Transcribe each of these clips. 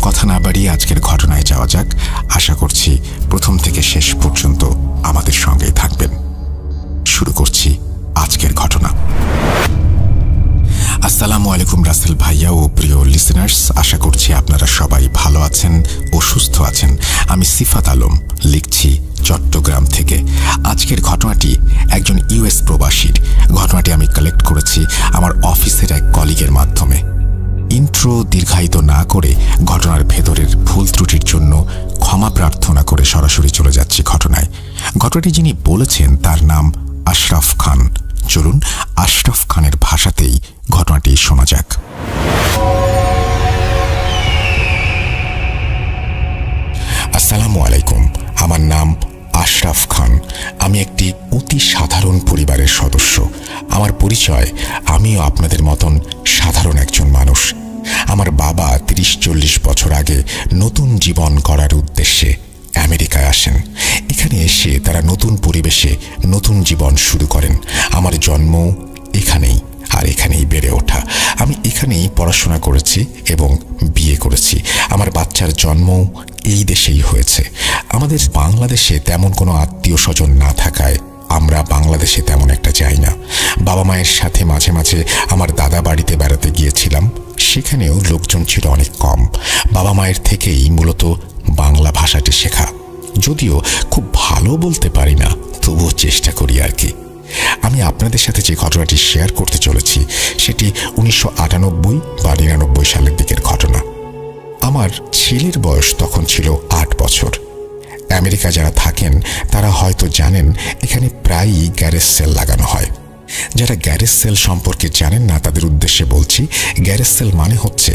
কথা না বাড়িয়ে আজকের ঘটনায় যাওয়া যাক। আশা করছি প্রথম থেকে শেষ পর্যন্ত আমাদের সঙ্গেই থাকবেন। শুরু করছি আজকের ঘটনা। আসসালামু আলাইকুম রাসেল ভাইয়া ও প্রিয় লিসেনার্স, আশা করছি আপনারা সবাই ভালো আছেন ও সুস্থ আছেন। আমি সিফাত আলম লিখছি চট্টগ্রাম থেকে। আজকের ঘটনাটি একজন ইউএস প্রবাসীর। ঘটনাটি আমি কালেক্ট করেছি আমার অফিসের এক কলিগের মাধ্যমে। ইন্ট্রো দীর্ঘায়িত না করে ঘটনার ভেতরের ভুল ত্রুটির জন্য ক্ষমা প্রার্থনা করে সরাসরি চলে যাচ্ছি ঘটনায়। ঘটনাটি যিনি বলেছেন তার নাম আশরাফ খান। চলুন আশরাফ খানের ভাষাতেই ঘটনাটি শোনা যাক। আসসালামু আলাইকুম, আমার নাম আশরাফ খান। আমি একটি অতি সাধারণ পরিবারের সদস্য। আমার পরিচয়, আমিও আপনাদের মতন সাধারণ একজন মানুষ। আমার বাবা 30-40 বছর আগে নতুন জীবন গড়ার উদ্দেশ্যে আমেরিকায় আসেন। এখানে এসে তারা নতুন পরিবেশে নতুন জীবন শুরু করেন। আমার জন্ম এখানেই, আর এখানেই বেড়ে ওঠা। আমি এখানেই পড়াশোনা করেছি এবং বিয়ে করেছি। আমার বাচ্চার জন্ম এই দেশেই হয়েছে। আমাদের বাংলাদেশে তেমন কোনো আত্মীয় স্বজন না থাকায় আমরা বাংলাদেশে তেমন একটা যাই না। বাবা মায়ের সাথে মাঝে মাঝে আমার দাদা বাড়িতে বেড়াতে গিয়েছিলাম, সেখানেও লোকজন ছিল অনেক কম। বাবা মায়ের থেকেই মূলত বাংলা ভাষাটি শেখা, যদিও খুব ভালো বলতে পারি না, তবুও চেষ্টা করি আর কি। আমি আপনাদের সাথে যে ঘটনাটি শেয়ার করতে চলেছি সেটি 1998 বা 99 সালের দিকের ঘটনা। আমার ছেলের বয়স তখন ছিল 8 বছর। আমেরিকা যারা থাকেন তারা হয়তো জানেন এখানে প্রায়ই গ্যারেজ সেল লাগানো হয়। যারা গ্যারেজ সেল সম্পর্কে জানেন না তাদের উদ্দেশ্যে বলছি, গ্যারেজ সেল মানে হচ্ছে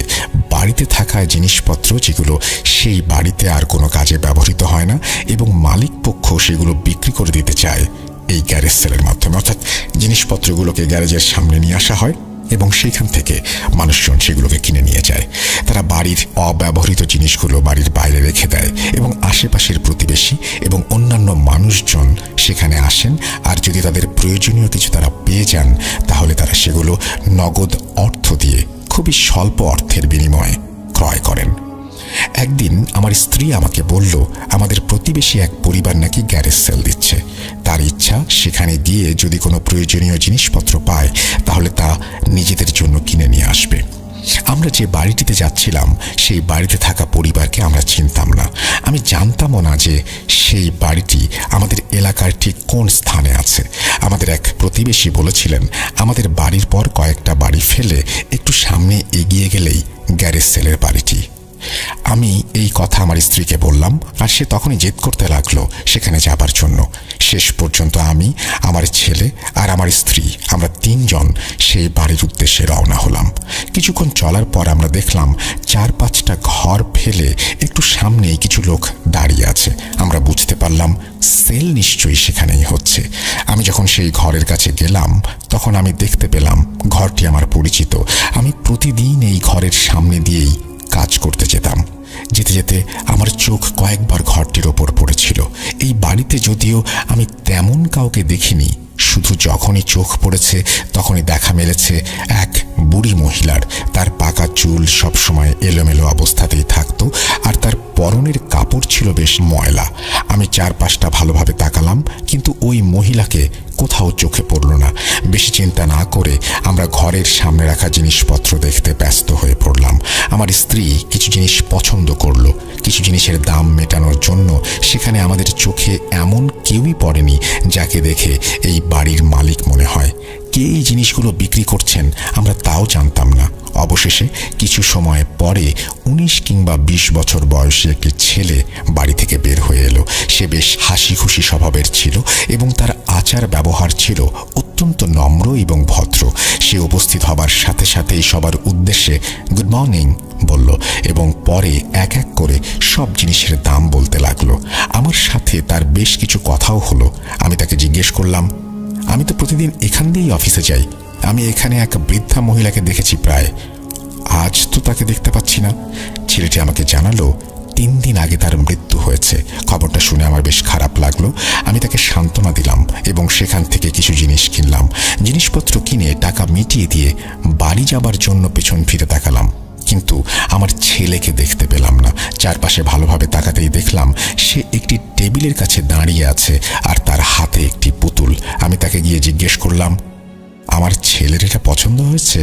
বাড়িতে থাকা জিনিসপত্র যেগুলো সেই বাড়িতে আর কোনো কাজে ব্যবহৃত হয় না এবং মালিক পক্ষ সেগুলো বিক্রি করে দিতে চায় এই গ্যারেজ সেলের মাধ্যমে। অর্থাৎ জিনিসপত্রগুলোকে গ্যারেজের সামনে নিয়ে আসা হয় এবং সেইখান থেকে মানুষজন সেগুলোকে কিনে নিয়ে যায়। তারা বাড়ির অব্যবহৃত জিনিসগুলো বাড়ির বাইরে রেখে দেয় এবং আশেপাশের প্রতিবেশী এবং অন্যান্য মানুষজন সেখানে আসেন, আর যদি তাদের প্রয়োজনীয় কিছু তারা পেয়ে যান তাহলে তারা সেগুলো নগদ অর্থ দিয়ে খুবই স্বল্প অর্থের বিনিময়ে ক্রয় করেন। একদিন আমার স্ত্রী আমাকে বলল আমাদের প্রতিবেশী এক পরিবার নাকি গ্যারেজ সেল দিচ্ছে। তার ইচ্ছা সেখানে গিয়ে যদি কোনো প্রয়োজনীয় জিনিসপত্র পায় তাহলে তা নিজেদের জন্য কিনে নিয়ে আসবে। আমরা যে বাড়িটিতে যাচ্ছিলাম সেই বাড়িতে থাকা পরিবারকে আমরা চিনতাম না। আমি জানতামও না যে সেই বাড়িটি আমাদের এলাকার ঠিক কোন স্থানে আছে। আমাদের এক প্রতিবেশী বলেছিলেন আমাদের বাড়ির পর কয়েকটা বাড়ি ফেলে একটু সামনে এগিয়ে গেলেই গ্যারেজ সেলের বাড়িটি। আমি এই কথা আমার স্ত্রীকে বললাম, আর সে তখনই জেদ করতে লাগলো সেখানে যাবার জন্য। শেষ পর্যন্ত আমি, আমার ছেলে আর আমার স্ত্রী, আমরা 3 জন সেই বাড়ির উদ্দেশ্যে রওনা হলাম। কিছুক্ষণ চলার পর আমরা দেখলাম 4-5টা ঘর ফেলে একটু সামনেই কিছু লোক দাঁড়িয়ে আছে। আমরা বুঝতে পারলাম সেল নিশ্চয়ই সেখানেই হচ্ছে। আমি যখন সেই ঘরের কাছে গেলাম তখন আমি দেখতে পেলাম ঘরটি আমার পরিচিত। আমি প্রতিদিন এই ঘরের সামনে দিয়েই কাজ করতে যেতাম। যেতে যেতে আমার চোখ কয়েকবার ঘরটির ওপর পড়েছিল। এই বাড়িতে যদিও আমি তেমন কাউকে দেখিনি, শুধু যখনই চোখ পড়েছে তখনই দেখা মেলেছে এক বুড়ি মহিলার। তার পাকা চুল সবসময় এলোমেলো অবস্থাতেই থাকতো, আর তার পরনের কাপড় ছিল বেশ ময়লা। আমি 4-5টা ভালোভাবে তাকালাম, কিন্তু ওই মহিলাকে কোথাও চোখে পড়ল না। বেশি চিন্তা না করে আমরা ঘরের সামনে রাখা জিনিসপত্র দেখতে ব্যস্ত হয়ে পড়লাম। আমার স্ত্রী কিছু জিনিস পছন্দ করলো। কিছু জিনিসের দাম মেটানোর জন্য সেখানে আমাদের চোখে এমন কেউই পড়েনি যাকে দেখে এই বাড়ির মালিক মনে হয়। কে এই জিনিসগুলো বিক্রি করছেন আমরা তাও জানতাম না। অবশেষে কিছু সময় পরে 19 কিংবা 20 বছর বয়সী একটি ছেলে বাড়ি থেকে বের হয়ে এলো। সে বেশ হাসি খুশি স্বভাবের ছিল এবং তার আচার ব্যবহার ছিল অত্যন্ত নম্র এবং ভদ্র। সে উপস্থিত হবার সাথে সাথেই সবার উদ্দেশ্যে গুড মর্নিং বলল এবং পরে এক এক করে সব জিনিসের দাম বলতে লাগলো। আমার সাথে তার বেশ কিছু কথাও হলো। আমি তাকে জিজ্ঞেস করলাম, আমি তো প্রতিদিন এখান দিয়েই অফিসে যাই। আমি এখানে এক বৃদ্ধা মহিলাকে দেখেছি প্রায়, আজ তো তাকে দেখতে পাচ্ছি না। ছেলেটি আমাকে জানালো 3 দিন আগে তার মৃত্যু হয়েছে। খবরটা শুনে আমার বেশ খারাপ লাগলো। আমি তাকে সান্ত্বনা দিলাম এবং সেখান থেকে কিছু জিনিস কিনলাম। জিনিসপত্র কিনে টাকা মিটিয়ে দিয়ে বাড়ি যাবার জন্য পেছন ফিরে তাকালাম, কিন্তু আমার ছেলেকে দেখতে পেলাম চারপাশে ভালোভাবে তাকাতেই দেখলাম সে একটি টেবিলের কাছে দাঁড়িয়ে আছে আর তার হাতে একটি পুতুল। আমি তাকে গিয়ে জিজ্ঞেস করলাম, আমার ছেলের এটা পছন্দ হয়েছে?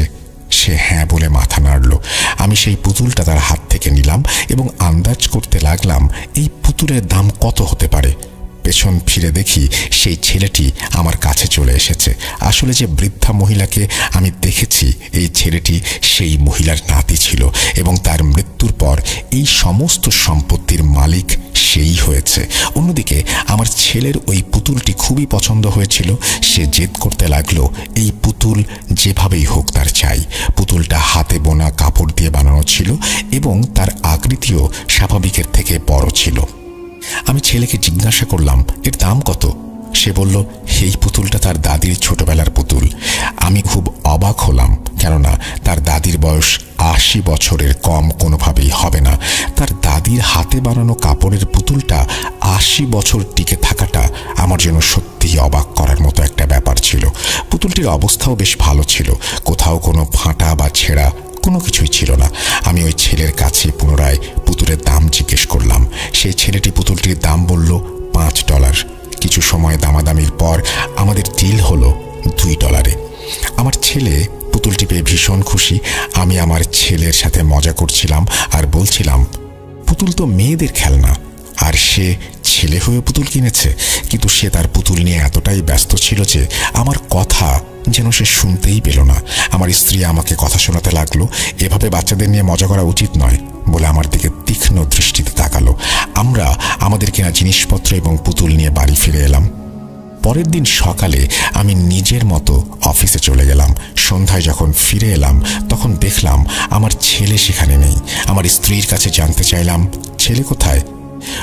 সে হ্যাঁ বলে মাথা নাড়ল। আমি সেই পুতুলটা তার হাত থেকে নিলাম এবং আন্দাজ করতে লাগলাম এই পুতুলের দাম কত হতে পারে। পেছন ফিরে দেখি সেই ছেলেটি আমার কাছে চলে এসেছে। আসলে যে বৃদ্ধা মহিলাকে আমি দেখেছি, এই ছেলেটি সেই মহিলার নাতি ছিল এবং তার মৃত্যুর পর এই সমস্ত সম্পত্তির মালিক সেই হয়েছে। অন্যদিকে আমার ছেলের ওই পুতুলটি খুবই পছন্দ হয়েছিল। সে জেদ করতে লাগলো এই পুতুল যেভাবেই হোক তার চাই। পুতুলটা হাতে বোনা কাপড় দিয়ে বানানো ছিল এবং তার আকৃতিও স্বাভাবিকের থেকে বড় ছিল। আমি ছেলেকে জিজ্ঞাসা করলাম, এর দাম কত? সে বলল, এই পুতুলটা তার দাদির ছোটবেলার পুতুল। আমি খুব অবাক হলাম, কেননা তার দাদির বয়স ৮০ বছরের কম কোনোভাবেই হবে না। তার দাদির হাতে বানানো কাপড়ের পুতুলটা ৮০ বছর টিকে থাকাটা আমার জন্য সত্যিই অবাক করার মতো একটা ব্যাপার ছিল। পুতুলটির অবস্থাও বেশ ভালো ছিল, কোথাও কোনো ফাটা বা ছেঁড়া কোনো কিছুই ছিল না। আমি ওই ছেলের কাছে পুনরায় পুতুলের দাম জিজ্ঞেস করলাম। সেই ছেলেটি পুতুলটির দাম বলল $5। কিছু সময় দামাদামির পর আমাদের ডিল হলো $2। আমার ছেলে পুতুলটি পেয়ে ভীষণ খুশি। আমি আমার ছেলের সাথে মজা করছিলাম আর বলছিলাম, পুতুল তো মেয়েদের খেলনা, আর সে ছেলে হয়ে পুতুল কিনেছে। কিন্তু সে তার পুতুল নিয়ে এতটাই ব্যস্ত ছিল যে আমার কথা যেন সে শুনতেই পেল না। আমার স্ত্রী আমাকে কথা শোনাতে লাগলো, এভাবে বাচ্চাদের নিয়ে মজা করা উচিত নয় বলে আমার দিকে তীক্ষ্ণ দৃষ্টিতে তাকালো। আমরা আমাদের কেনা জিনিসপত্র এবং পুতুল নিয়ে বাড়ি ফিরে এলাম। পরের দিন সকালে আমি নিজের মতো অফিসে চলে গেলাম। সন্ধ্যায় যখন ফিরে এলাম তখন দেখলাম আমার ছেলে সেখানে নেই। আমার স্ত্রীর কাছে জানতে চাইলাম, ছেলে কোথায়?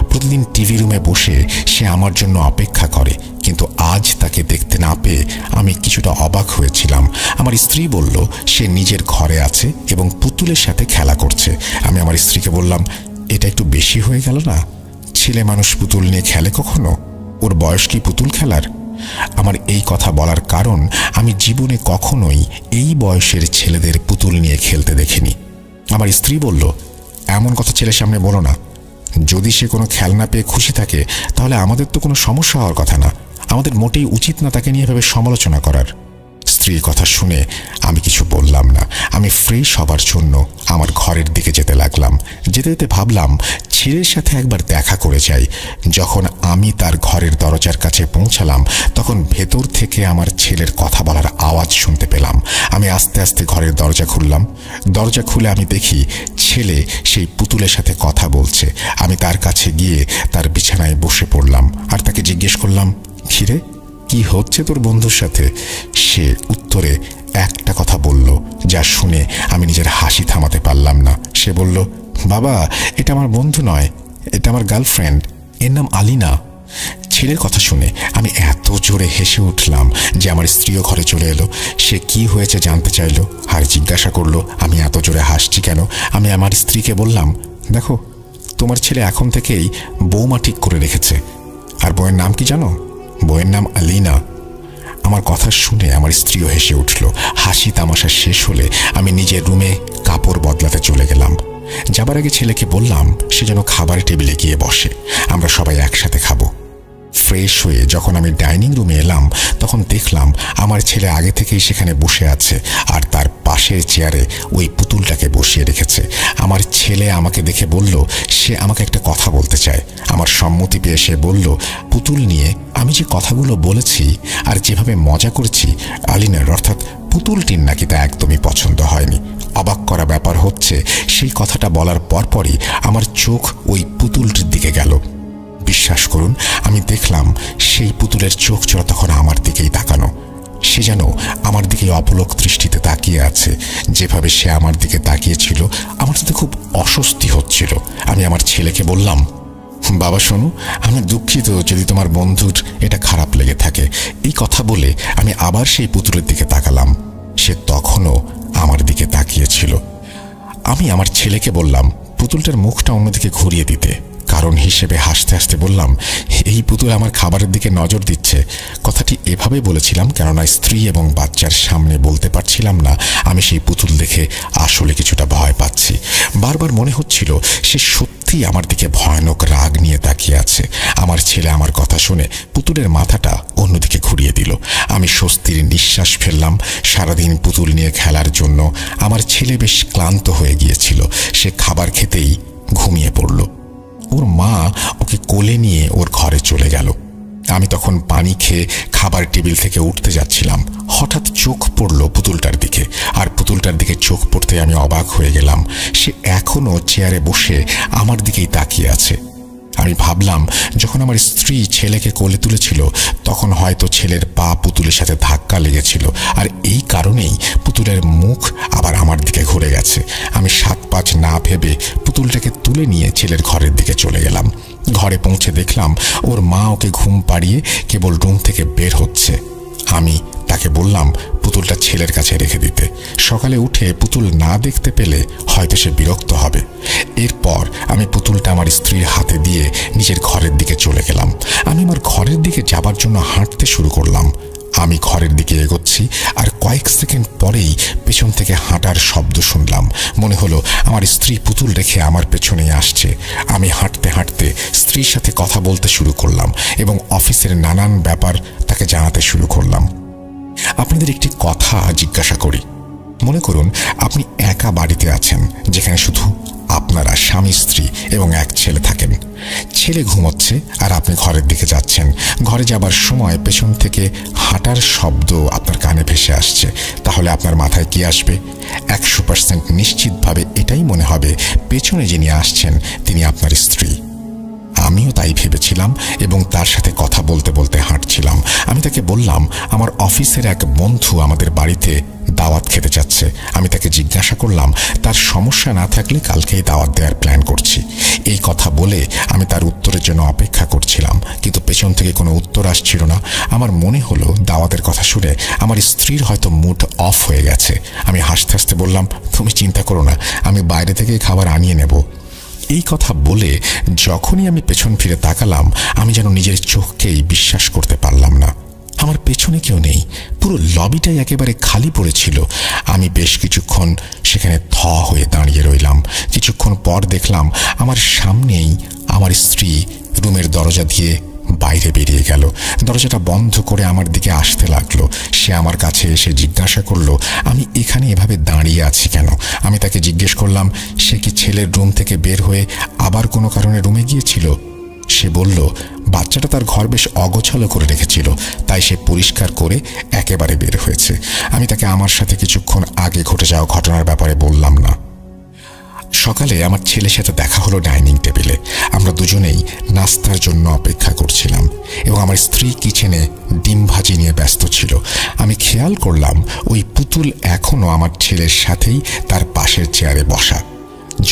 প্রতিদিন টিভি রুমে বসে সে আমার জন্য অপেক্ষা করে, কিন্তু আজ তাকে দেখতে না পেয়ে আমি কিছুটা অবাক হয়েছিলাম। আমার স্ত্রী বলল সে নিজের ঘরে আছে এবং পুতুলের সাথে খেলা করছে। আমি আমার স্ত্রীকে বললাম, এটা একটু বেশি হয়ে গেল না? ছেলে মানুষ পুতুল নিয়ে খেলে কখনো? ওর বয়স কি পুতুল খেলার? আমার এই কথা বলার কারণ আমি জীবনে কখনোই এই বয়সের ছেলেদের পুতুল নিয়ে খেলতে দেখিনি। আমার স্ত্রী বলল, এমন কথা ছেলের সামনে বলো না। যদি সে কোনো খেলনা পেয়ে খুশি থাকে তাহলে আমাদের তো কোনো সমস্যা হওয়ার কথা না। আমাদের মোটেই উচিত না তাকে নিয়ে এভাবে সমালোচনা করার। স্ত্রীর কথা শুনে আমি কিছু বললাম না। আমি ফ্রেশ হবার জন্য আমার ঘরের দিকে যেতে লাগলাম। যেতে যেতে ভাবলাম ছেলের সাথে একবার দেখা করে যাই। যখন আমি তার ঘরের দরজার কাছে পৌঁছালাম তখন ভেতর থেকে আমার ছেলের কথা বলার আওয়াজ শুনতে পেলাম। আমি আস্তে আস্তে ঘরের দরজা খুললাম। দরজা খুলে আমি দেখি ছেলে সেই পুতুলের সাথে কথা বলছে। আমি তার কাছে গিয়ে তার বিছানায় বসে পড়লাম আর তাকে জিজ্ঞেস করলাম, খিরে কি হচ্ছে তোর বন্ধুর সাথে? সে উত্তরে একটা কথা বলল যা শুনে আমি নিজের হাসি থামাতে পারলাম না। সে বলল, বাবা, এটা আমার বন্ধু নয়, এটা আমার গার্লফ্রেন্ড, এর নাম আলিনা। ছেলের কথা শুনে আমি এত জোরে হেসে উঠলাম যে আমার স্ত্রীও ঘরে চলে এলো। সে কি হয়েছে জানতে চাইলো আর জিজ্ঞাসা করলো আমি এত জোরে হাসছি কেন। আমি আমার স্ত্রীকে বললাম, দেখো, তোমার ছেলে এখন থেকেই বৌমা ঠিক করে রেখেছে। আর বউয়ের নাম কি জানো? বউয়ের নাম আলিনা। আমার কথা শুনে আমার স্ত্রীও হেসে উঠল। হাসি তামাশা শেষ হলে আমি নিজের রুমে কাপড় বদলাতে চলে গেলাম। যাবার আগে ছেলেকে বললাম সে যেন খাবার টেবিলে গিয়ে বসে, আমরা সবাই একসাথে খাবো। ফ্রেশ হয়ে যখন আমি ডাইনিং রুমে এলাম তখন দেখলাম আমার ছেলে আগে থেকেই সেখানে বসে আছে আর তার পাশের চেয়ারে ওই পুতুলটাকে বসিয়ে রেখেছে। আমার ছেলে আমাকে দেখে বলল সে আমাকে একটা কথা বলতে চায়। আমার সম্মতি পেয়ে সে বলল, পুতুল নিয়ে আমি যে কথাগুলো বলেছি আর যেভাবে মজা করছি আলিনার অর্থাৎ পুতুলটির নাকি তা একদমই পছন্দ হয়নি। অবাক করা ব্যাপার হচ্ছে সেই কথাটা বলার পরপরই আমার চোখ ওই পুতুলটির দিকে গেল। বিশ্বাস করুন, আমি দেখলাম সেই পুতুলের চোখ জোড়া তখন আমার দিকেই তাকানো। সে যেন আমার দিকে অপলক দৃষ্টিতে তাকিয়ে আছে। যেভাবে সে আমার দিকে তাকিয়েছিল আমার তাতে খুব অস্বস্তি হচ্ছিল। আমি আমার ছেলেকে বললাম, বাবা শোনো, আমি দুঃখিত যদি তোমার বন্ধুর এটা খারাপ লেগে থাকে। এই কথা বলে আমি আবার সেই পুতুলের দিকে তাকালাম। সে তখনও আমার দিকে তাকিয়েছিল। আমি আমার ছেলেকে বললাম পুতুলটার মুখটা অন্যদিকে ঘুরিয়ে দিতে, কারণ কারণ হিসেবে হাসতে হাসতে বললাম, এই পুতুল আমার খাবারের দিকে নজর দিচ্ছে। কথাটি এভাবে বলেছিলাম কেননা স্ত্রী এবং বাচ্চার সামনে বলতে পারছিলাম না আমি সেই পুতুল দেখে আসলে কিছুটা ভয় পাচ্ছি। বারবার মনে হচ্ছিল সে সত্যি আমার দিকে ভয়ানক রাগ নিয়ে তাকিয়ে আছে। আমার ছেলে আমার কথা শুনে পুতুলের মাথাটা অন্যদিকে ঘুরিয়ে দিল। আমি স্বস্তির নিঃশ্বাস ফেললাম। সারাদিন পুতুল নিয়ে খেলার জন্য আমার ছেলে বেশ ক্লান্ত হয়ে গিয়েছিল। সে খাবার খেতেই ঘুমিয়ে পড়ল। ওর মা ওকে কোলে নিয়ে ওর ঘরে চলে গেল। আমি তখন পানি খেয়ে খাবার টেবিল থেকে উঠতে যাচ্ছিলাম। হঠাৎ চোখ পড়ল পুতুলটার দিকে, আর পুতুলটার দিকে চোখ পড়তে আমি অবাক হয়ে গেলাম। সে এখনো চেয়ারে বসে আমার দিকেই তাকিয়ে আছে। আমি ভাবলাম, যখন আমার স্ত্রী ছেলেকে কোলে তুলেছিল তখন হয়তো ছেলের পা পুতুলের সাথে ধাক্কা লেগেছিল, আর এই কারণেই পুতুলের মুখ আবার আমার দিকে ঘুরে গেছে। আমি 7-5 না ভেবে পুতুলটাকে তুলে নিয়ে ছেলের ঘরের দিকে চলে গেলাম। ঘরে পৌঁছে দেখলাম ওর মা ওকে ঘুম পাড়িয়ে কেবল রুম থেকে বের হচ্ছে। আমি তাকে বললাম পুতুলটা ছেলের কাছে রেখে দিতে। সকালে উঠে পুতুল না দেখতে পেলে হয়তো সে বিরক্ত হবে। এরপর আমি পুতুলটা আমার স্ত্রীর হাতে দিয়ে নিজের ঘরের দিকে চলে গেলাম। আমি আমার ঘরের দিকে যাবার জন্য হাঁটতে শুরু করলাম। আমি ঘরের দিকে এগোচ্ছি, আর কয়েক সেকেন্ড পরেই পেছন থেকে হাঁটার শব্দ শুনলাম। মনে হলো আমার স্ত্রী পুতুল রেখে আমার পেছনেই আসছে। আমি হাঁটতে হাঁটতে স্ত্রীর সাথে কথা বলতে শুরু করলাম এবং অফিসের নানান ব্যাপার তাকে জানাতে শুরু করলাম। আপনাদের একটি কথা জিজ্ঞাসা করি। মনে করুন আপনি একা বাড়িতে আছেন, যেখানে শুধু আপনারা স্বামী স্ত্রী এবং এক ছেলে থাকেন। ছেলে ঘুমোচ্ছে আর আপনি ঘরের দিকে যাচ্ছেন। ঘরে যাবার সময় পেছন থেকে হাঁটার শব্দ আপনার কানে ভেসে আসছে। তাহলে আপনার মাথায় কি আসবে? 100% নিশ্চিতভাবে এটাই মনে হবে পেছনে যিনি আসছেন তিনি আপনার স্ত্রী। আমিও তাই ভেবেছিলাম এবং তার সাথে কথা বলতে বলতে হাঁটছিলাম। আমি তাকে বললাম আমার অফিসের এক বন্ধু আমাদের বাড়িতে দাওয়াত খেতে যাচ্ছে। আমি তাকে জিজ্ঞাসা করলাম তার সমস্যা না থাকলে কালকেই দাওয়াত দেওয়ার প্ল্যান করছি। এই কথা বলে আমি তার উত্তরের জন্য অপেক্ষা করছিলাম, কিন্তু পেছন থেকে কোনো উত্তর আসছিল না। আমার মনে হলো দাওয়াতের কথা শুনে আমার স্ত্রীর হয়তো মুড অফ হয়ে গেছে। আমি হাসতে হাসতে বললাম, তুমি চিন্তা করো না, আমি বাইরে থেকে খাবার আনিয়ে নেব। এই কথা বলে যখনই আমি পেছন ফিরে তাকালাম, আমি যেন নিজের চোখকেই বিশ্বাস করতে পারলাম না। আমার পেছনে কেউ নেই, পুরো লবিটাই একেবারে খালি পড়েছিল। আমি বেশ কিছুক্ষণ সেখানে থ হয়ে দাঁড়িয়ে রইলাম। কিছুক্ষণ পর দেখলাম আমার সামনেই আমার স্ত্রী রুমের দরজা দিয়ে বাইরে বেরিয়ে গেল। দরজাটা বন্ধ করে আমার দিকে আসতে লাগলো। সে আমার কাছে এসে জিজ্ঞাসা করলো আমি এখানে এভাবে দাঁড়িয়ে আছি কেন। আমি তাকে জিজ্ঞেস করলাম সে কি ছেলের রুম থেকে বের হয়ে আবার কোনো কারণে রুমে গিয়েছিল। সে বলল বাচ্চাটা তার ঘর বেশ অগোছালো করে রেখেছিল, তাই সে পরিষ্কার করে একেবারে বের হয়েছে। আমি তাকে আমার সাথে কিছুক্ষণ আগে ঘটে যাওয়া ঘটনার ব্যাপারে বললাম না। সকালে আমার ছেলের সাথে দেখা হলো ডাইনিং টেবিলে। আমরা দুজনেই নাস্তার জন্য অপেক্ষা করছিলাম এবং আমার স্ত্রী কিচেনে ডিম ভাজি নিয়ে ব্যস্ত ছিল। আমি খেয়াল করলাম ওই পুতুল এখনো আমার ছেলের সাথেই তার পাশের চেয়ারে বসা।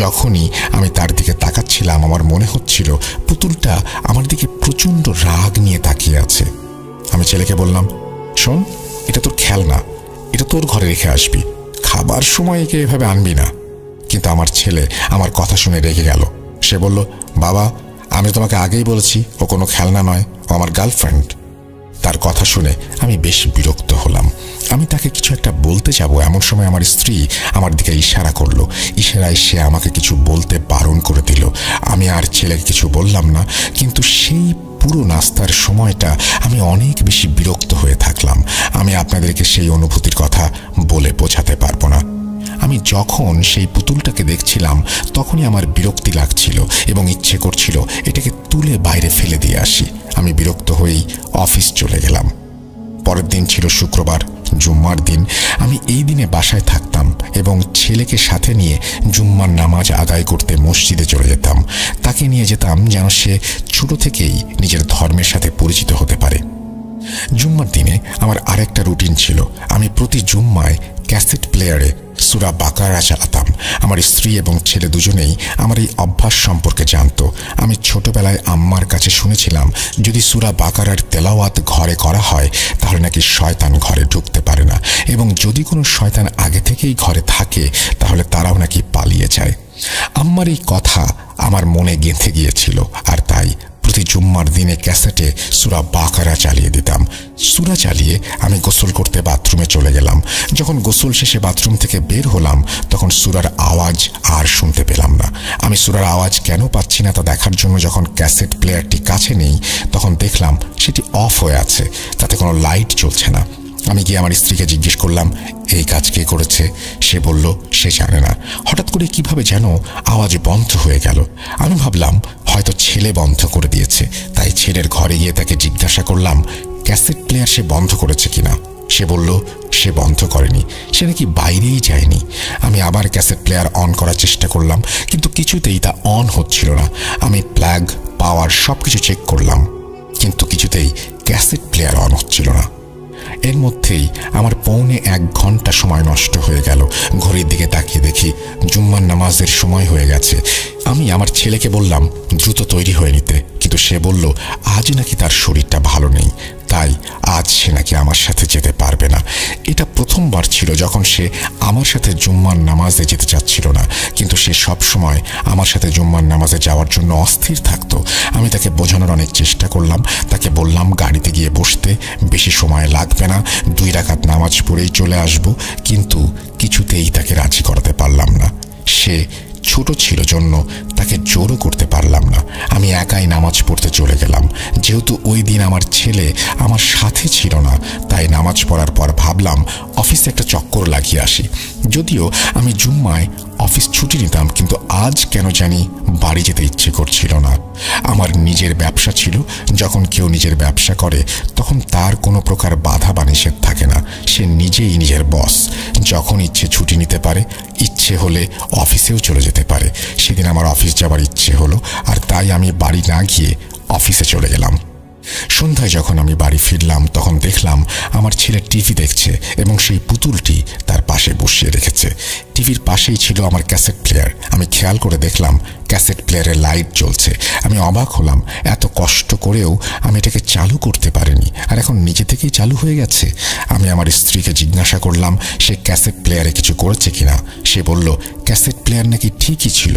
যখনই আমি তার দিকে তাকাচ্ছিলাম আমার মনে হচ্ছিল পুতুলটা আমার দিকে প্রচণ্ড রাগ নিয়ে তাকিয়ে আছে। আমি ছেলেকে বললাম, শোন, এটা তোর খেলনা, এটা তোর ঘরে রেখে আসবি, খাবার সময় একে এভাবে আনবি না। কিন্তু আমার ছেলে আমার কথা শুনে রেগে গেল। সে বলল, বাবা, আমি তোমাকে আগেই বলেছি ও কোনো খেলনা নয়, ও আমার গার্লফ্রেন্ড। তার কথা শুনে আমি বেশ বিরক্ত হলাম। আমি তাকে কিছু একটা বলতে যাব, এমন সময় আমার স্ত্রী আমার দিকে ইশারা করলো। ইশারায় সে আমাকে কিছু বলতে বারণ করে দিল। আমি আর ছেলেকে কিছু বললাম না, কিন্তু সেই পুরো নাস্তার সময়টা আমি অনেক বেশি বিরক্ত হয়ে থাকলাম। আমি আপনাদেরকে সেই অনুভূতির কথা বলে বোঝাতে পারবো না। আমি যখন সেই পুতুলটাকে দেখছিলাম তখনই আমার বিরক্তি লাগছিল এবং ইচ্ছে করছিল এটাকে তুলে বাইরে ফেলে দিয়ে আসি। আমি বিরক্ত হয়েই অফিস চলে গেলাম। পরের দিন ছিল শুক্রবার, জুম্মার দিন। আমি এই দিনে বাসায় থাকতাম এবং ছেলেকে সাথে নিয়ে জুম্মার নামাজ আদায় করতে মসজিদে চলে যেতাম। তাকে নিয়ে যেতাম যেন সে ছোট থেকেই নিজের ধর্মের সাথে পরিচিত হতে পারে। জুম্মার দিনে আমার আরেকটা রুটিন ছিল। আমি প্রতি জুম্মায় ক্যাসেট প্লেয়ারে সূরা বাকারা চালাতাম। আমার স্ত্রী এবং ছেলে দুজনেই আমার এই অভ্যাস সম্পর্কে জানত। আমি ছোটবেলায় আম্মার কাছে শুনেছিলাম যদি সূরা বাকারার তেলাওয়াত ঘরে করা হয় তাহলে নাকি শয়তান ঘরে ঢুকতে পারে না, এবং যদি কোনো শয়তান আগে থেকেই ঘরে থাকে তাহলে তারাও নাকি পালিয়ে যায়। আম্মার এই কথা আমার মনে গেঁথে গিয়েছিল, আর তাই প্রতি জুম্মার দিনে ক্যাসেটে সূরা বাকারা চালিয়ে দিতাম। সূরা চালিয়ে আমি গোসল করতে বাথরুমে চলে গেলাম। যখন গোসল শেষে বাথরুম থেকে বের হলাম তখন সূরার আওয়াজ আর শুনতে পেলাম না। আমি সূরার আওয়াজ কেন পাচ্ছি না তা দেখার জন্য যখন ক্যাসেট প্লেয়ারটি কাছে নেই তখন দেখলাম সেটি অফ হয়ে আছে, তাতে কোনো লাইট জ্বলছে না। আমি গিয়ে আমার স্ত্রীকে জিজ্ঞেস করলাম এই কাজ কে করেছে। সে বলল সে জানে না। হঠাৎ করে কিভাবে যেন আওয়াজ বন্ধ হয়ে গেল। আমি ভাবলাম হয়তো ছেলে বন্ধ করে দিয়েছে, তাই ছেলের ঘরে গিয়ে তাকে জিজ্ঞাসা করলাম ক্যাসেট প্লেয়ার সে বন্ধ করেছে কিনা। সে বলল সে বন্ধ করেনি, সে নাকি বাইরেই যায়নি। আমি আবার ক্যাসেট প্লেয়ার অন করার চেষ্টা করলাম, কিন্তু কিছুতেই তা অন হচ্ছিল না। আমি প্লাগ, পাওয়ার সবকিছু চেক করলাম, কিন্তু কিছুতেই ক্যাসেট প্লেয়ার অন হচ্ছিল না। এর মধ্যেই আমার পৌনে 1 ঘন্টা সময় নষ্ট হয়ে গেল। ঘড়ির দিকে তাকিয়ে দেখি জুম্মার নামাজের সময় হয়ে গেছে। আমি আমার ছেলেকে বললাম দ্রুত তৈরি হয়ে নিতে, কিন্তু সে বলল আজ নাকি তার শরীরটা ভালো নেই, তাই আজ সে নাকি আমার সাথে যেতে পারবে না। এটা প্রথমবার ছিল যখন সে আমার সাথে জুম্মার নামাজে যেতে চাচ্ছিল না, কিন্তু সে সব সময় আমার সাথে জুম্মার নামাজে যাওয়ার জন্য অস্থির থাকতো। আমি তাকে বোঝানোর অনেক চেষ্টা করলাম। তাকে বললাম গাড়িতে গিয়ে বসতে, বেশি সময় লাগবে না, 2 রাকাত নামাজ পড়েই চলে আসব, কিন্তু কিছুতেই তাকে রাজি করাতে পারলাম না। সে ছোট ছিল জন্য তাকে জোরও করতে পারলাম না। আমি একাই নামাজ পড়তে চলে গেলাম। যেহেতু ওই দিন আমার ছেলে আমার সাথে ছিল না, তাই নামাজ পড়ার পর ভাবলাম অফিসে একটা চক্কর লাগিয়ে আসি। যদিও আমি জুম্মায় অফিস ছুটি নিতাম, কিন্তু আজ কেন জানি বাড়ি যেতে ইচ্ছে করছিল না। আমার নিজের ব্যবসা ছিল। যখন কেউ নিজের ব্যবসা করে তখন তার কোনো প্রকার বাধা বা নিষেধ থাকে না। সে নিজেই নিজের বস, যখন ইচ্ছে ছুটি নিতে পারে, ইচ্ছে হলে অফিসেও চলে যেতে পারে। সেদিন আমার অফিস যাবার ইচ্ছে হলো, আর তাই আমি বাড়ি না গিয়ে অফিসে চলে গেলাম। সন্ধ্যায় যখন আমি বাড়ি ফিরলাম তখন দেখলাম আমার ছেলে টিভি দেখছে এবং সেই পুতুলটি তার পাশে বসিয়ে রেখেছে। টিভির পাশেই ছিল আমার ক্যাসেট প্লেয়ার। আমি খেয়াল করে দেখলাম ক্যাসেট প্লেয়ারের লাইট জ্বলছে। আমি অবাক হলাম, এত কষ্ট করেও আমি এটাকে চালু করতে পারিনি, আর এখন নিজে থেকেই চালু হয়ে গেছে। আমি আমার স্ত্রীকে জিজ্ঞাসা করলাম সে ক্যাসেট প্লেয়ারে কিছু করেছে কিনা। সে বলল ক্যাসেট প্লেয়ার নাকি ঠিকই ছিল,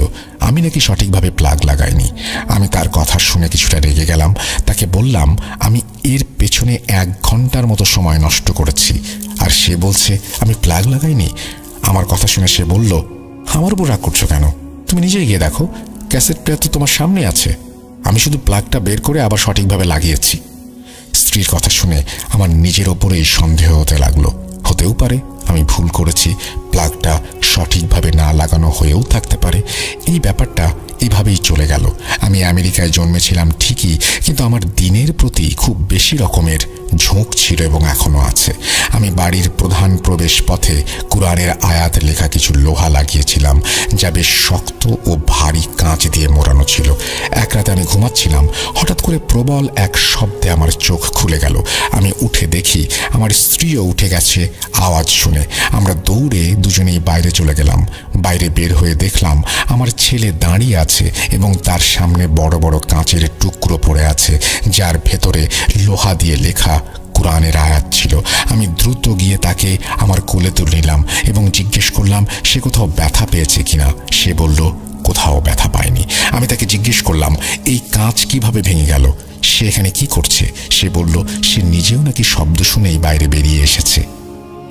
আমি নাকি সঠিকভাবে প্লাগ লাগাইনি। আমি তার কথা শুনে কিছুটা রেগে গেলাম। তাকে বললাম আমি এর পেছনে 1 ঘন্টার মতো সময় নষ্ট করেছি, আর সে বলছে আমি প্লাগ লাগাইনি। আমার কথা শুনে সে বলল আমার উপর রাগ করছো কেন, তুমি নিজেই গিয়ে দেখো, ক্যাসেট প্লেয়ার তো তোমার সামনে আছে, আমি শুধু প্লাগটা বের করে আবার সঠিকভাবে লাগিয়েছি। স্ত্রীর কথা শুনে আমার নিজের ওপরেই সন্দেহ হতে লাগলো। হতেও পারে আমি ভুল করেছি, প্লাগটা সঠিকভাবে না লাগানো হয়েও থাকতে পারে। এই ব্যাপারটা এভাবেই চলে গেল। আমি আমেরিকায় জন্মেছিলাম ঠিকই, কিন্তু আমার দিনের প্রতি খুব বেশি রকমের ঝোঁক ছিল এবং এখনো আছে। আমি বাড়ির প্রধান প্রবেশ পথে কুরআনের আয়াত লেখা কিছু লোহা লাগিয়েছিলাম, যা বেশ শক্ত ও ভারী কাঁচ দিয়ে মোড়ানো ছিল। এক রাতে আমি ঘুমাচ্ছিলাম, হঠাৎ করে প্রবল এক শব্দে আমার চোখ খুলে গেল। আমি উঠে দেখি আমার স্ত্রীও উঠে গেছে আওয়াজ শুনে। আমরা দৌড়ে দুজনেই বাইরে চলে গেলাম। বাইরে বের হয়ে দেখলাম আমার ছেলে দাঁড়িয়ে আছে এবং তার সামনে বড় বড় কাঁচের টুকরো পড়ে আছে, যার ভেতরে লোহা দিয়ে লেখা কুরআনের আয়াত ছিল। আমি দ্রুত গিয়ে তাকে আমার কোলে তুলে নিলাম এবং জিজ্ঞেস করলাম সে কোথাও ব্যথা পেয়েছে কিনা। সে বলল কোথাও ব্যথা পায়নি। আমি তাকে জিজ্ঞেস করলাম এই কাঁচ কিভাবে ভেঙে গেল, সে এখানে কি করছে। সে বলল সে নিজেও নাকি শব্দ শুনেই বাইরে বেরিয়ে এসেছে।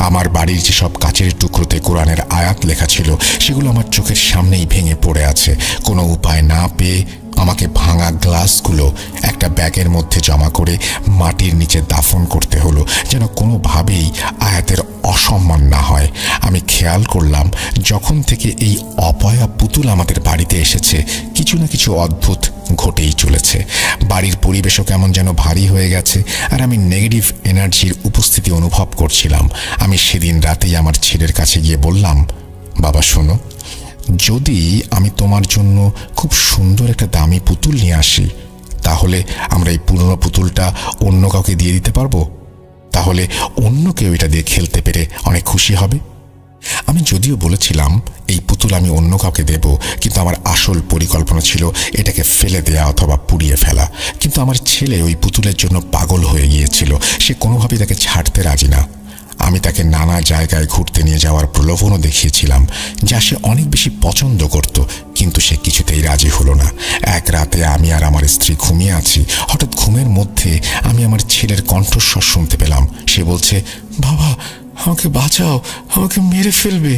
আমার বাড়ির যেসব কাচের টুকরোতে কোরআনের আয়াত লেখা ছিল সেগুলো আমার চোখের সামনেই ভেঙে পড়ে আছে। কোনো উপায় না পেয়ে আমাকে ভাঙা গ্লাসগুলো একটা ব্যাগের মধ্যে জমা করে মাটির নিচে দাফন করতে হলো, যেন কোনোভাবেই আয়াতের অসম্মান না হয়। আমি খেয়াল করলাম যখন থেকে এই অপয়া পুতুল আমাদের বাড়িতে এসেছে কিছু না কিছু অদ্ভুত ঘটেই চলেছে। বাড়ির পরিবেশও কেমন যেন ভারী হয়ে গেছে, আর আমি নেগেটিভ এনার্জির উপস্থিতি অনুভব করছিলাম। আমি সেদিন রাতেই আমার ছেলের কাছে গিয়ে বললাম বাবা শোনো, যদি আমি তোমার জন্য খুব সুন্দর একটা দামি পুতুল নিয়ে আসি তাহলে আমরা এই পুরনো পুতুলটা অন্য কাউকে দিয়ে দিতে পারবো, তাহলে অন্য কেউ এটা দিয়ে খেলতে পেরে অনেক খুশি হবে। আমি যদিও বলেছিলাম এই পুতুল আমি অন্য কাউকে দেব, কিন্তু আমার আসল পরিকল্পনা ছিল এটাকে ফেলে দেয়া অথবা পুড়িয়ে ফেলা। কিন্তু আমার ছেলে ওই পুতুলের জন্য পাগল হয়ে গিয়েছিল, সে কোনোভাবেই তাকে ছাড়তে রাজি না। আমি তাকে নানা জায়গায় ঘুরতে নিয়ে যাওয়ার প্রলোভনও দেখিয়েছিলাম, যা সে অনেক বেশি পছন্দ করত, কিন্তু সে কিছুতেই রাজি হলো না। এক রাতে আমি আর আমার স্ত্রী ঘুমিয়ে আছি। হঠাৎ ঘুমের মধ্যে আমি আমার ছেলের কণ্ঠস্বর শুনতে পেলাম। সে বলছে, বাবা আমাকে বাঁচাও, আমাকে মেরে ফেলবে।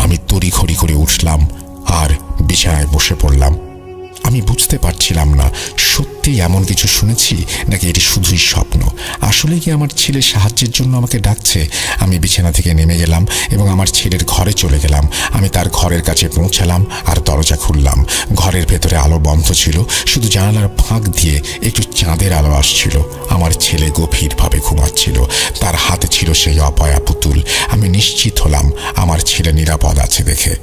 আমি তড়িঘড়ি করে উঠলাম আর বিছানায় বসে পড়লাম। আমি বুঝতে পারছিলাম না সত্যি এমন কিছু শুনেছি নাকি এটি শুধুই স্বপ্ন। আসলে কি আমার ছেলে সাহায্যের জন্য আমাকে ডাকছে? আমি বিছানা থেকে নেমে গেলাম এবং আমার ছেলের ঘরে চলে গেলাম। আমি তার ঘরের কাছে পৌঁছালাম আর দরজা খুললাম। ঘরের ভেতরে আলো বন্ধ ছিল, শুধু জানালার ফাঁক দিয়ে একটু চাঁদের আলো আসছিল। আমার ছেলে গভীরভাবে ঘুমাচ্ছিল, তার হাতে ছিল সেই অপয়া পুতুল। আমি নিশ্চিত হলাম আমার ছেলে নিরাপদ আছে দেখে।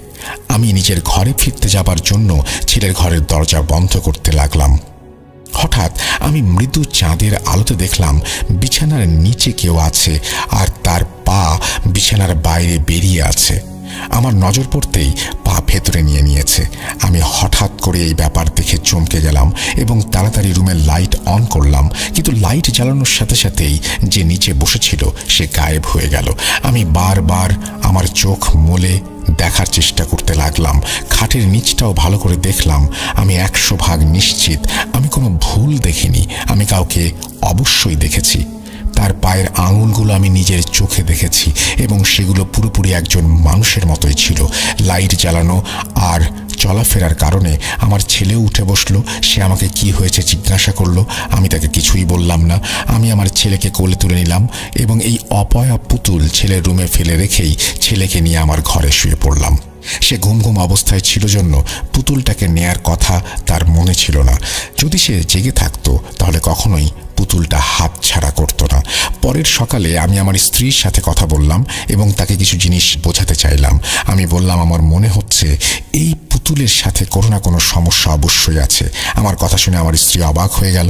আমি নিজের ঘরে ফিরতে যাবার জন্য ছেলের ঘরের দরজা বন্ধ করতে লাগলাম। হঠাৎ আমি মৃদু চাঁদের আলোতে দেখলাম বিছানার নিচে কেউ আছে আর তার পা বিছানার বাইরে বেরিয়ে আছে। আমার নজর পড়তেই পা ভেতরে নিয়েছে। আমি হঠাৎ করে এই ব্যাপার দেখে চমকে গেলাম এবং তাড়াতাড়ি রুমের লাইট অন করলাম। কিন্তু লাইট জ্বালানোর সাথে সাথেই যে নিচে বসেছিল সে গায়েব হয়ে গেল। আমি বারবার আমার চোখ মলে দেখার চেষ্টা করতে লাগলাম। খাটের নিচটাও ভালো করে দেখলাম। আমি 100% নিশ্চিত আমি কোনো ভুল দেখিনি। আমি কাউকে অবশ্যই দেখেছি। তার পায়ের আঙুলগুলো আমি নিজের চোখে দেখেছি এবং সেগুলো পুরোপুরি একজন মানুষের মতোই ছিল। লাইট জ্বালানো আর চলাফেরার কারণে আমার ছেলেও উঠে বসলো। সে আমাকে কি হয়েছে জিজ্ঞাসা করলো। আমি তাকে কিছুই বললাম না। আমি আমার ছেলেকে কোলে তুলে নিলাম এবং এই অপয়া পুতুল ছেলের রুমে ফেলে রেখেই ছেলেকে নিয়ে আমার ঘরে শুয়ে পড়লাম। সে ঘুম ঘুম অবস্থায় ছিল জন্য পুতুলটাকে নেয়ার কথা তার মনে ছিল না। যদি সে জেগে থাকতো তাহলে কখনোই পুতুলটা হাত ছাড়া করতো না। পরের সকালে আমি আমার স্ত্রীর সাথে কথা বললাম এবং তাকে কিছু জিনিস বোঝাতে চাইলাম। আমি বললাম, আমার মনে হচ্ছে এই পুতুলের সাথে কোনো না কোনো সমস্যা অবশ্যই আছে। আমার কথা শুনে আমার স্ত্রী অবাক হয়ে গেল।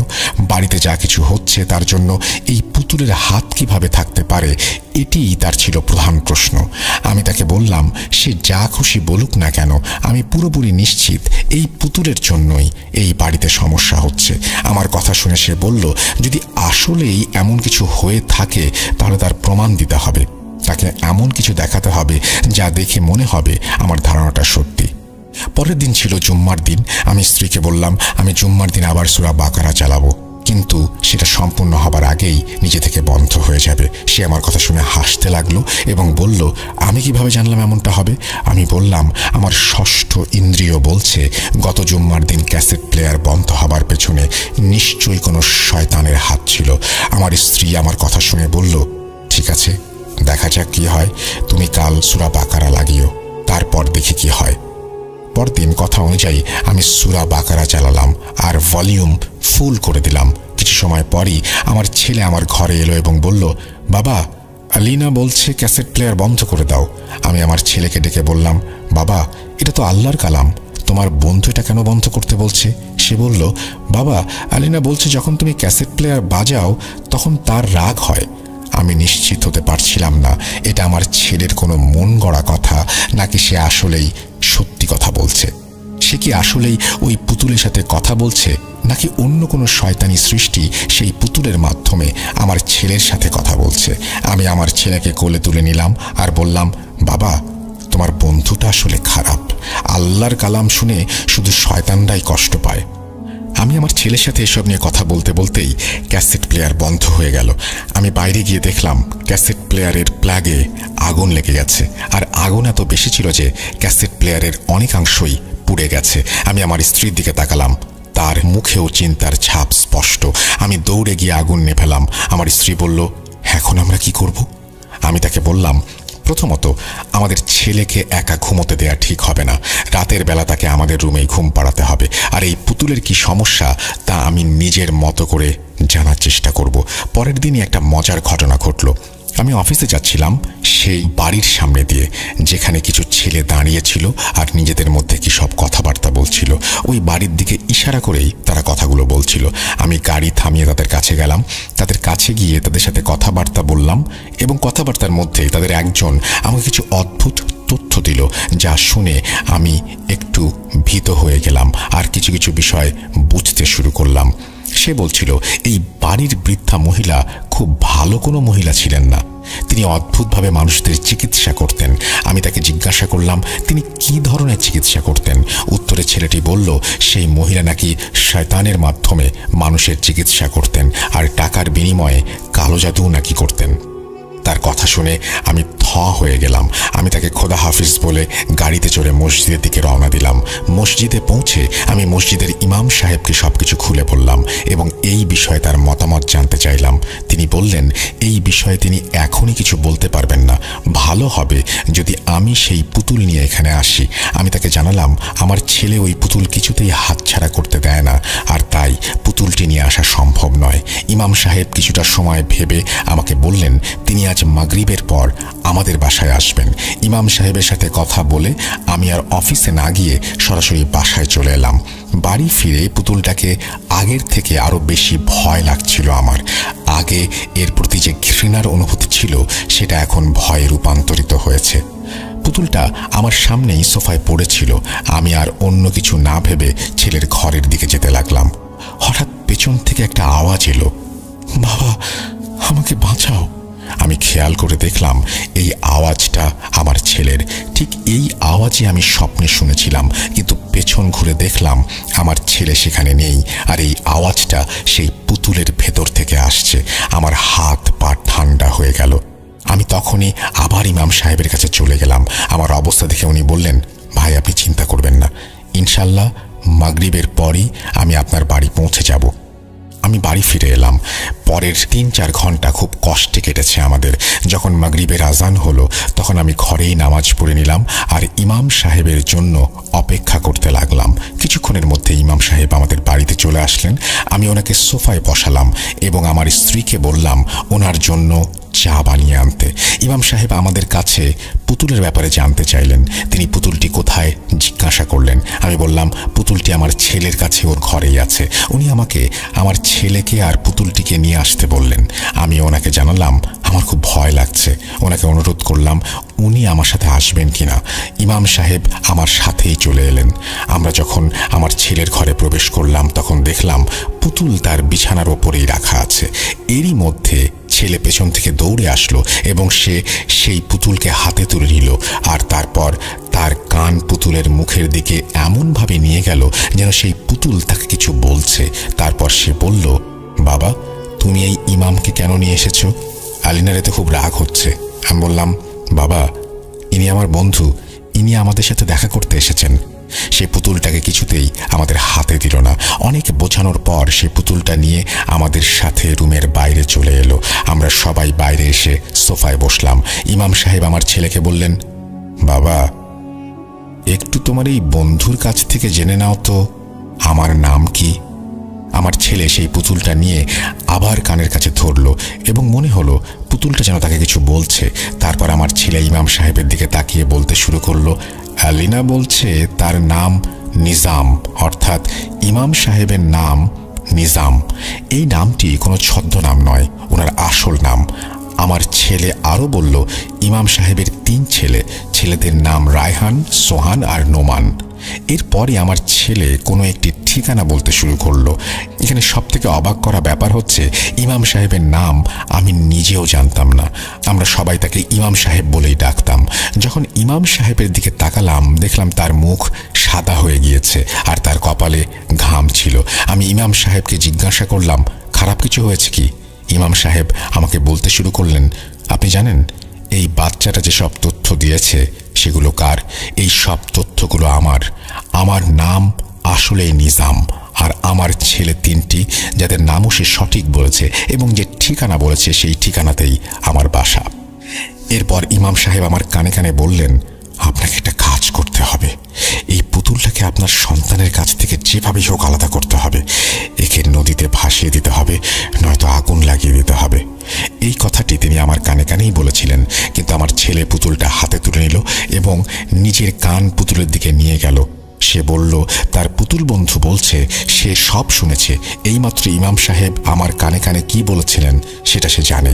বাড়িতে যা কিছু হচ্ছে তার জন্য এই পুতুলের হাত কিভাবে থাকতে পারে, এটিই তার ছিল প্রধান প্রশ্ন। আমি তাকে বললাম, সে যা খুশি বলুক না কেন, আমি পুরোপুরি নিশ্চিত এই পুতুলের জন্যই এই বাড়িতে সমস্যা হচ্ছে। আমার কথা শুনে সে বলল, যদি আসলেই এমন কিছু হয়ে থাকে তাহলে তার প্রমাণ দিতে হবে। তাকে এমন কিছু দেখাতে হবে যা দেখে মনে হবে আমার ধারণাটা সত্যি। পরের দিন ছিল জুম্মার দিন। আমি স্ত্রীকে বললাম, আমি জুম্মার দিন আবার সূরা বাকারা চালাবো, কিন্তু সেটা সম্পূর্ণ হবার আগেই নিজে থেকে বন্ধ হয়ে যাবে। সে আমার কথা শুনে হাসতে লাগলো এবং বলল, আমি কিভাবে জানলাম এমনটা হবে? আমি বললাম, আমার ষষ্ঠ ইন্দ্রিয় বলছে গত জুম্মার দিন ক্যাসেট প্লেয়ার বন্ধ হবার পেছনে নিশ্চয়ই কোনো শয়তানের হাত ছিল। আমার স্ত্রী আমার কথা শুনে বলল, ঠিক আছে, দেখা যাক কি হয়। তুমি কাল সূরা বাকারা লাগিও, তারপর দেখি কি হয়। পরদিন কথা অনুযায়ী আমি সূরা বাকারা চালালাম আর ভলিউম ফুল করে দিলাম। কিছু সময় পরই আমার ছেলে আমার ঘরে এলো এবং বলল, বাবা, আলিনা বলছে ক্যাসেট প্লেয়ার বন্ধ করে দাও। আমি আমার ছেলেকে ডেকে বললাম, বাবা, এটা তো আল্লাহর কালাম, তোমার বন্ধু এটা কেন বন্ধ করতে বলছে? সে বলল, বাবা, আলিনা বলছে যখন তুমি ক্যাসেট প্লেয়ার বাজাও তখন তার রাগ হয়। আমি নিশ্চিত হতে পারছিলাম না এটা আমার ছেলের কোনো মন গড়া কথা নাকি সে আসলেই সত্যি কথা বলছে। সে কি আসলেই ওই পুতুলের সাথে কথা বলছে নাকি অন্য কোনো শয়তানি সৃষ্টি সেই পুতুলের মাধ্যমে আমার ছেলের সাথে কথা বলছে? আমি আমার ছেলেকে কোলে তুলে নিলাম আর বললাম, বাবা, তোমার বন্ধুটা আসলে খারাপ। আল্লাহর কালাম শুনে শুধু শয়তানরাই কষ্ট পায়। আমি আমার ছেলের সাথে এসব নিয়ে কথা বলতে বলতেই ক্যাসেট প্লেয়ার বন্ধ হয়ে গেল। আমি বাইরে গিয়ে দেখলাম ক্যাসেট প্লেয়ারের প্লাগে আগুন লেগে গেছে আর আগুন এত বেশি ছিল যে ক্যাসেট প্লেয়ারের অনেকাংশই পুড়ে গেছে। আমি আমার স্ত্রীর দিকে তাকালাম, তার মুখেও চিন্তার ছাপ স্পষ্ট। আমি দৌড়ে গিয়ে আগুন নেভালাম। আমার স্ত্রী বলল, এখন আমরা কি করব? আমি তাকে বললাম, প্রথমত আমাদের ছেলেকে একা ঘুমোতে দেয়া ঠিক হবে না। রাতের বেলা তাকে আমাদের রুমেই ঘুম পাড়াতে হবে। আর এই পুতুলের কি সমস্যা তা আমি নিজের মতো করে জানার চেষ্টা করব। পরের দিনই একটা মজার ঘটনা ঘটল। আমি অফিসে যাচ্ছিলাম সেই বাড়ির সামনে দিয়ে যেখানে কিছু ছেলে দাঁড়িয়েছিল আর নিজেদের মধ্যে কি সব কথাবার্তা বলছিল। ওই বাড়ির দিকে ইশারা করেই তারা কথাগুলো বলছিল। আমি গাড়ি থামিয়ে তাদের কাছে গেলাম। তাদের কাছে গিয়ে তাদের সাথে কথাবার্তা বললাম এবং কথাবার্তার মধ্যেই তাদের একজন আমাকে কিছু অদ্ভুত তথ্য দিল, যা শুনে আমি একটু ভীত হয়ে গেলাম আর কিছু কিছু বিষয় বুঝতে শুরু করলাম। সে বলছিল এই বাড়ির বৃদ্ধা মহিলা খুব ভালো কোনো মহিলা ছিলেন না। তিনি অদ্ভুতভাবে মানুষদের চিকিৎসা করতেন। আমি তাকে জিজ্ঞাসা করলাম তিনি কি ধরনের চিকিৎসা করতেন। উত্তরে ছেলেটি বলল সেই মহিলা নাকি শয়তানের মাধ্যমে মানুষের চিকিৎসা করতেন আর টাকার বিনিময়ে কালো জাদু নাকি করতেন। তার কথা শুনে আমি থ হয়ে গেলাম। আমি তাকে খোদা হাফিজ বলে গাড়িতে চড়ে মসজিদের দিকে রওনা দিলাম। মসজিদে পৌঁছে আমি মসজিদের ইমাম সাহেবকে সবকিছু খুলে বললাম এবং এই বিষয়ে তার মতামত জানতে চাইলাম। তিনি বললেন এই বিষয়ে তিনি এখনই কিছু বলতে পারবেন না, ভালো হবে যদি আমি সেই পুতুল নিয়ে এখানে আসি। আমি তাকে জানালাম আমার ছেলে ওই পুতুল কিছুতেই হাতছাড়া করতে দেয় না, আর তাই পুতুলটি নিয়ে আসা সম্ভব নয়। ইমাম সাহেব কিছুটা সময় ভেবে আমাকে বললেন তিনি আজ মাগরিবের পর আমাদের বাসায় আসবেন। ইমাম সাহেবের সাথে কথা বলে আমি আর অফিসে না গিয়ে সরাসরি বাসায় চলে এলাম। বাড়ি ফিরে পুতুলটাকে আগের থেকে আরো বেশি ভয় লাগছিল আমার। আগে এর প্রতি যে ঘৃণার অনুভূতি ছিল সেটা এখন ভয়ে রূপান্তরিত হয়েছে। পুতুলটা আমার সামনেই সোফায় পড়েছিল। আমি আর অন্য কিছু না ভেবে ছেলের ঘরের দিকে যেতে লাগলাম। হঠাৎ পেছন থেকে একটা আওয়াজ এলো, বাবা আমাকে বাঁচাও। আমি খেয়াল করে দেখলাম এই আওয়াজটা আমার ছেলের। ঠিক এই আওয়াজই আমি স্বপ্নে শুনেছিলাম, কিন্তু পেছন ঘুরে দেখলাম আমার ছেলে সেখানে নেই, আর এই আওয়াজটা সেই পুতুলের ভেতর থেকে আসছে। আমার হাত পা ঠান্ডা হয়ে গেল। আমি তখনই আবার ইমাম সাহেবের কাছে চলে গেলাম। আমার অবস্থা দেখে উনি বললেন, ভাই আপনি চিন্তা করবেন না, ইনশাল্লাহ মাগরিবের পরই আমি আপনার বাড়ি পৌঁছে যাব। আমি বাড়ি ফিরে এলাম। পরের ৩-৪ ঘন্টা খুব কষ্টে কেটেছে আমাদের। যখন মাগরিবের আজান হলো তখন আমি ঘরেই নামাজ পড়ে নিলাম আর ইমাম সাহেবের জন্য অপেক্ষা করতে লাগলাম। কিছুক্ষণের মধ্যে ইমাম সাহেব আমাদের বাড়িতে চলে আসলেন। আমি ওনাকে সোফায় বসালাম এবং আমার স্ত্রীকে বললাম ওনার জন্য চা বানিয়ে আনতে। ইমাম সাহেব আমাদের কাছে পুতুলের ব্যাপারে জানতে চাইলেন। তিনি পুতুলটি কোথায় জিজ্ঞাসা করলেন। আমি বললাম পুতুলটি আমার ছেলের কাছে, ওর ঘরেই আছে। উনি আমাকে আমার ছেলেকে আর পুতুলটিকে নিয়ে আসতে বললেন। আমি ওনাকে জানালাম আমার খুব ভয় লাগছে। ওনাকে অনুরোধ করলাম উনি আমার সাথে আসবেন কিনা। ইমাম সাহেব আমার সাথেই চলে এলেন। আমরা যখন আমার ছেলের ঘরে প্রবেশ করলাম তখন দেখলাম পুতুল তার বিছানার ওপরেই রাখা আছে। এরই মধ্যে ছেলে পেছন থেকে দৌড়ে আসলো এবং সে সেই পুতুলকে হাতে তুলে নিল, আর তারপর তার কান পুতুলের মুখের দিকে এমনভাবে নিয়ে গেল যেন সেই পুতুল তাকে কিছু বলছে। তারপর সে বলল, বাবা তুমি এই ইমামকে কেন নিয়ে এসেছো? আলিনার এতে খুব রাগ হচ্ছে। আমি বললাম, বাবা ইনি আমার বন্ধু, ইনি আমাদের সাথে দেখা করতে এসেছেন। সে পুতুলটাকে কিছুতেই আমাদের হাতে দিল না। অনেক বোঝানোর পর সে পুতুলটা নিয়ে আমাদের সাথে রুমের বাইরে চলে এলো। আমরা সবাই বাইরে এসে সোফায় বসলাম। ইমাম সাহেব আমার ছেলেকে বললেন, বাবা একটু তোমার এই বন্ধুর কাছ থেকে জেনে নাও তো আমার নাম কি। আমার ছেলে সেই পুতুলটা নিয়ে আবার কানের কাছে ধরল এবং মনে হলো পুতুলটা যেন তাকে কিছু বলছে। তারপর আমার ছেলে ইমাম সাহেবের দিকে তাকিয়ে বলতে শুরু করলো, আলিনা বলছে তার নাম নিজাম, অর্থাৎ ইমাম সাহেবের নাম নিজাম। এই নামটি কোনো ছদ্মনাম নয়, ওনার আসল নাম। আমার ছেলে আরও বলল ইমাম সাহেবের 3 ছেলে, ছেলেদের নাম রায়হান, সোহান আর নোমান। এরপরে আমার ছেলে কোনো একটি ঠিকানা বলতে শুরু করলো। এখানে সবথেকে অবাক করা ব্যাপার হচ্ছে ইমাম সাহেবের নাম আমি নিজেও জানতাম না। আমরা সবাই তাকে ইমাম সাহেব বলেই ডাকতাম। যখন ইমাম সাহেবের দিকে তাকালাম দেখলাম তার মুখ সাদা হয়ে গিয়েছে আর তার কপালে ঘাম ছিল। আমি ইমাম সাহেবকে জিজ্ঞাসা করলাম, খারাপ কিছু হয়েছে কি? ইমাম সাহেব আমাকে বলতে শুরু করলেন, আপনি জানেন এই বাচ্চাটা যেসব তথ্য দিয়েছে সেগুলো কার? এই সব তথ্যগুলো আমার। আমার নাম আসলেই নিজাম, আর আমার ছেলে 3টি যাদের নামও সে সঠিক বলেছে এবং যে ঠিকানা বলেছে সেই ঠিকানাতেই আমার বাসা। এরপর ইমাম সাহেব আমার কানে কানে বললেন, আপনাকে একটা কাজ করতে হবে। এই পুতুলটাকে আপনার সন্তানের কাছ থেকে যেভাবেই হোক আলাদা করতে হবে। একে নদীতে ভাসিয়ে দিতে হবে, নয়তো আগুন লাগিয়ে দিতে হবে। এই কথাটি তিনি আমার কানে কানেই বলেছিলেন, কিন্তু আমার ছেলে পুতুলটা হাতে তুলে নিল এবং নিজের কান পুতুলের দিকে নিয়ে গেল। সে বলল তার পুতুল বন্ধু বলছে সে সব শুনেছে, এইমাত্র ইমাম সাহেব আমার কানে কানে কি বলেছিলেন সেটা সে জানে।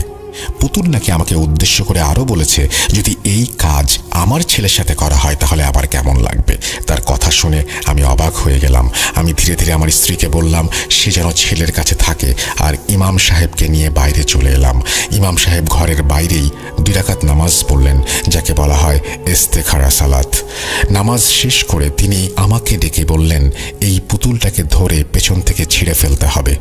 পুতুল নাকি আমাকে উদ্দেশ্য করে আরও বলেছে, যদি এই কাজ আমার ছেলের সাথে করা হয় তাহলে আবার কেমন লাগবে। তার কথা শুনে আমি অবাক হয়ে গেলাম। আমি ধীরে ধীরে আমার স্ত্রীকে বললাম সে যেন ছেলের কাছে থাকে, আর ইমাম সাহেবকে নিয়ে বাইরে চলে এলাম। ইমাম সাহেব ঘরের বাইরেই 2 রাকাত নামাজ পড়লেন, যাকে বলা হয় ইস্তেখারা সালাত। নামাজ শেষ করে তিনি আমাকে ডেকে বললেন, এই পুতুলটাকে ধরে পেছন থেকে ছিঁড়ে ফেলতে হবে।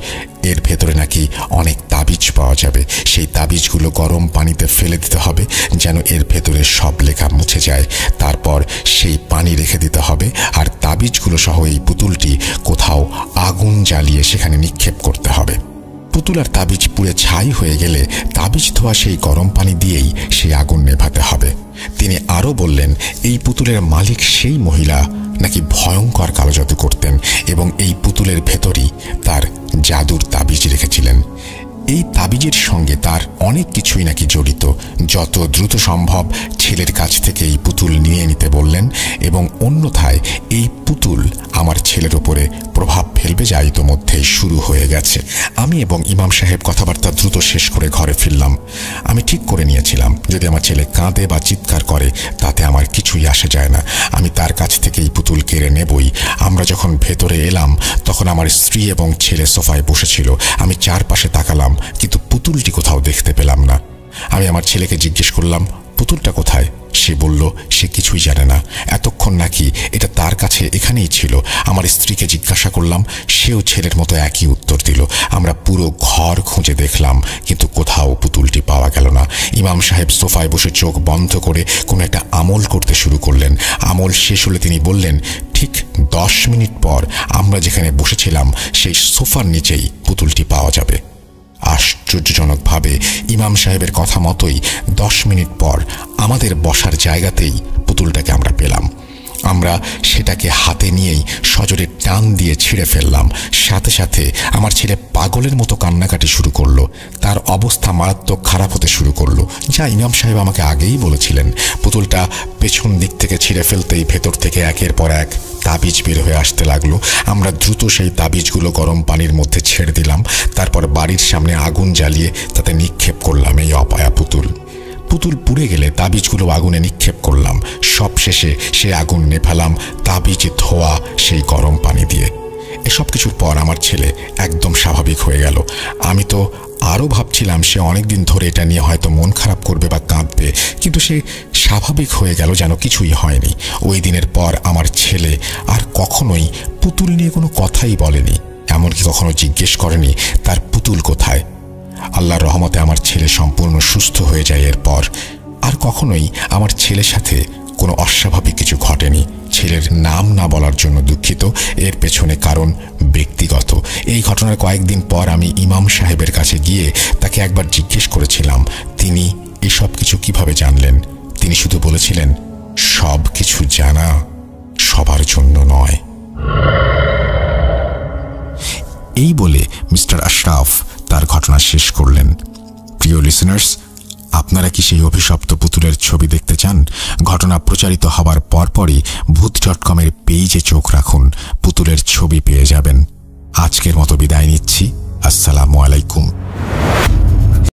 এর ভেতরে নাকি অনেক তাবিজ পাওয়া যাবে। সেই তাবিজগুলো গরম পানিতে ফেলে দিতে হবে যেন এর ভেতরে সব লেখা মুছে যায়। তারপর সেই পানি রেখে দিতে হবে, আর তাবিজগুলো সহ এই পুতুলটি কোথাও আগুন জ্বালিয়ে সেখানে নিক্ষেপ করতে হবে। পুতুল আর তাবিজ পুড়ে ছাই হয়ে গেলে তাবিজ ধোয়া সেই গরম পানি দিয়েই সেই আগুন নেভাতে হবে। তিনি আরও বললেন, এই পুতুলের মালিক সেই মহিলা নাকি ভয়ঙ্কর কালো জাদু করতেন এবং এই পুতুলের ভেতরই তার জাদুর তাবিজ রেখেছিলেন। এই তাবিজের সঙ্গে তার অনেক কিছুই নাকি জড়িত। যত দ্রুত সম্ভব ছেলের কাছ থেকে এই পুতুল নিয়ে নিতে বললেন, এবং অন্যথায় এই পুতুল আমার ছেলের ওপরে প্রভাব ফেলবে যা ইতোমধ্যেই শুরু হয়ে গেছে। আমি এবং ইমাম সাহেব কথাবার্তা দ্রুত শেষ করে ঘরে ফিরলাম। আমি ঠিক করে নিয়েছিলাম যদি আমার ছেলে কাঁদে বা চিৎকার করে তাতে আমার কিছুই আসে যায় না, আমি তার কাছ থেকে এই পুতুল কেড়ে নেবই। আমরা যখন ভেতরে এলাম তখন আমার স্ত্রী এবং ছেলে সোফায় বসেছিল। আমি চারপাশে তাকালাম কিন্তু পুতুলটি কোথাও দেখতে পেলাম না। আমি আমার ছেলেকে জিজ্ঞেস করলাম, পুতুলটা কোথায়? সে বলল সে কিছুই জানে না, এতক্ষণ নাকি এটা তার কাছে এখানেই ছিল। আমার স্ত্রীকে জিজ্ঞাসা করলাম, সেও ছেলের মতো একই উত্তর দিল। আমরা পুরো ঘর খুঁজে দেখলাম কিন্তু কোথাও পুতুলটি পাওয়া গেল না। ইমাম সাহেব সোফায় বসে চোখ বন্ধ করে কোনো একটা আমল করতে শুরু করলেন। আমল শেষ হলে তিনি বললেন, ঠিক 10 মিনিট পর আমরা যেখানে বসেছিলাম সেই সোফার নিচেই পুতুলটি পাওয়া যাবে। আশ্চর্যজনকভাবে ইমাম সাহেবের কথা মতোই 10 মিনিট পর আমাদের বসার জায়গাতেই পুতুলটাকে আমরা পেলাম। আমরা সেটাকে হাতে নিয়েই সজোরে টান দিয়ে ছিঁড়ে ফেললাম। সাথে সাথে আমার ছেলে পাগলের মতো কান্নাকাটি শুরু করলো। তার অবস্থা মারাত্মক খারাপ হতে শুরু করলো, যা ইমাম সাহেব আমাকে আগেই বলেছিলেন। পুতুলটা পেছন দিক থেকে ছিঁড়ে ফেলতেই ভেতর থেকে একের পর এক তাবিজ বের হয়ে আসতে লাগলো। আমরা দ্রুত সেই তাবিজগুলো গরম পানির মধ্যে ছেড়ে দিলাম। তারপর বাড়ির সামনে আগুন জ্বালিয়ে তাতে নিক্ষেপ করলাম এই অপায়া পুতুল। পুতুল পুড়ে গেলে তাবিজগুলো আগুনে নিক্ষেপ করলাম। সব শেষে সে আগুন নেভালাম তাবিজ ধোয়া সেই গরম পানি দিয়ে। এসব কিছুর পর আমার ছেলে একদম স্বাভাবিক হয়ে গেল। আমি তো আরও ভাবছিলাম সে অনেকদিন ধরে এটা নিয়ে হয়তো মন খারাপ করবে বা কাঁদবে, কিন্তু সে স্বাভাবিক হয়ে গেল যেন কিছুই হয়নি। ওই দিনের পর আমার ছেলে আর কখনোই পুতুল নিয়ে কোনো কথাই বলেনি, এমনকি কখনো জিজ্ঞেস করেনি তার পুতুল কোথায়। আল্লাহর রহমতে আমার ছেলে সম্পূর্ণ সুস্থ হয়ে যায়। এরপর আর কখনোই আমার ছেলের সাথে কোনো অস্বাভাবিক কিছু ঘটেনি। ছেলের নাম না বলার জন্য দুঃখিত, এর পেছনে কারণ ব্যক্তিগত। এই ঘটনার কয়েকদিন পর আমি ইমাম সাহেবের কাছে গিয়ে তাকে একবার জিজ্ঞেস করেছিলাম তিনি এসব কিছু কিভাবে জানলেন। তিনি শুধু বলেছিলেন, সব কিছু জানা সবার জন্য নয়। এই বলে মিস্টার আশরাফ তার ঘটনা শেষ করলেন। প্রিয় লিসেনার্স, আপনারা কি সেই অভিশপ্ত পুতুলের ছবি দেখতে চান? ঘটনা প্রচারিত হবার পরপরই ভূত.com-এর পেজে চোখ রাখুন, পুতুলের ছবি পেয়ে যাবেন।